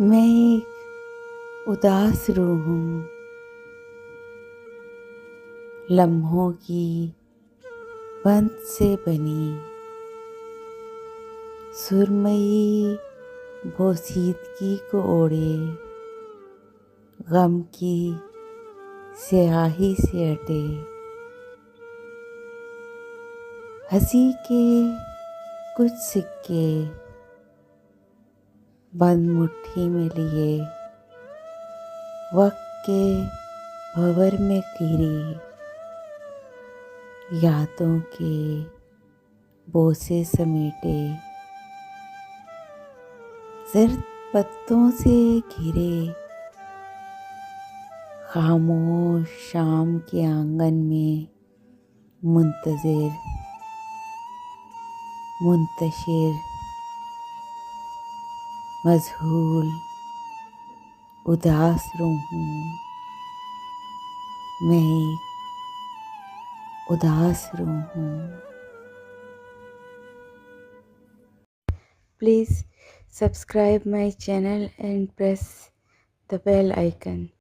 मैं एक उदास रूह हूँ, लम्हों की बंध से बनी, सुरमई बोसीदगी को ओढ़े, गम की स्याही से अटे, हंसी के कुछ सिक्के बंद मुट्ठी में लिए, वक्त के भंवर में घिरी, यादों के बोसे समेटे, जर्द पत्तों से घिरे, खामोश शाम के आंगन में मुंतजिर मुंतशिर मजहूल उदास रूह हूँ। मैं एक उदास रूह हूँ। Please subscribe my channel and press the bell icon.